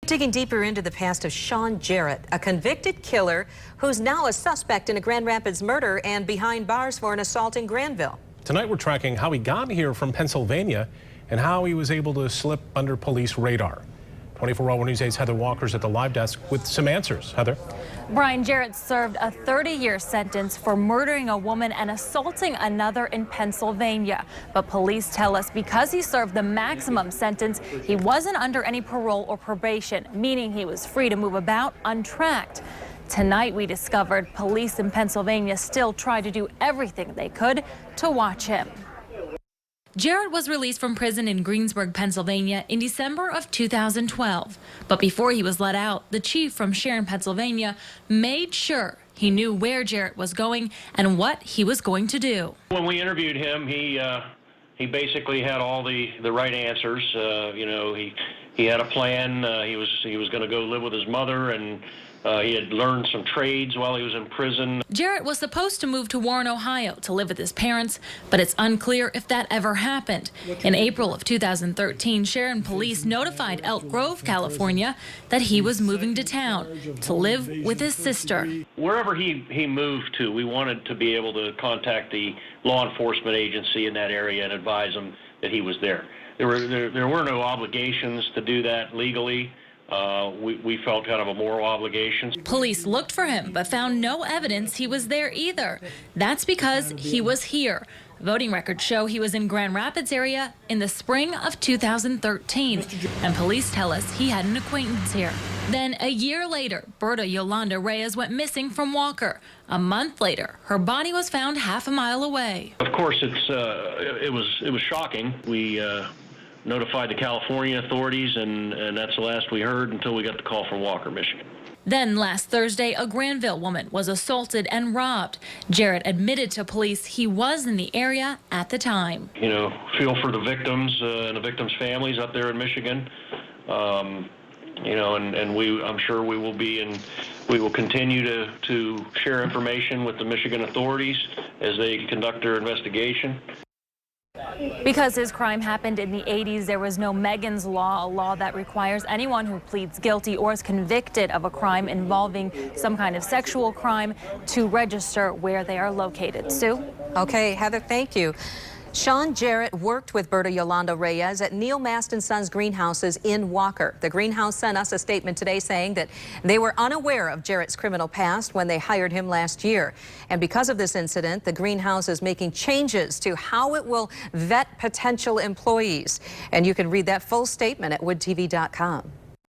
Digging deeper into the past of Shawn Jarrett, a convicted killer who's now a suspect in a Grand Rapids murder and behind bars for an assault in Granville. Tonight we're tracking how he got here from Pennsylvania and how he was able to slip under police radar. 24-Hour News 8's Heather Walker's at the live desk with some answers. Heather. Brian, Jarrett served a 30-year sentence for murdering a woman and assaulting another in Pennsylvania. But police tell us because he served the maximum sentence, he wasn't under any parole or probation, meaning he was free to move about untracked. Tonight we discovered police in Pennsylvania still try to do everything they could to watch him. Jarrett was released from prison in Greensburg, Pennsylvania in December of 2012. But before he was let out, the chief from Sharon, Pennsylvania made sure he knew where Jarrett was going and what he was going to do. When we interviewed him, he basically had all the right answers. He had a plan. He was going to go live with his mother, and he had learned some trades while he was in prison. Jarrett was supposed to move to Warren, Ohio to live with his parents, but it's unclear if that ever happened. In April of 2013, Sharon police notified Elk Grove, California, that he was moving to town to live with his sister. Wherever he moved to, we wanted to be able to contact the law enforcement agency in that area and advise them that he was there. There were no obligations to do that legally. We felt kind of a moral obligation. Police looked for him, but found no evidence he was there either. That's because he was here. Voting records show he was in Grand Rapids area in the spring of 2013, and police tell us he had an acquaintance here. Then a year later, Berta Yolanda Reyes went missing from Walker. A month later, her body was found half a mile away. Of course, it was shocking. We notified the California authorities, and that's the last we heard until we got the call from Walker, Michigan. Then last Thursday, a Granville woman was assaulted and robbed. Jarrett admitted to police he was in the area at the time. Feel for the victims and the victims' families up there in Michigan. I'm sure we will continue to share information with the Michigan authorities as they conduct their investigation. Because his crime happened in the 80s, there was no Megan's Law, a law that requires anyone who pleads guilty or is convicted of a crime involving some kind of sexual crime to register where they are located. Sue? Okay, Heather, thank you. Shawn Jarrett worked with Berta Yolanda Reyes at Neil Mast & Sons greenhouses in Walker. The greenhouse sent us a statement today saying that they were unaware of Jarrett's criminal past when they hired him last year. And because of this incident, the greenhouse is making changes to how it will vet potential employees. And you can read that full statement at woodtv.com.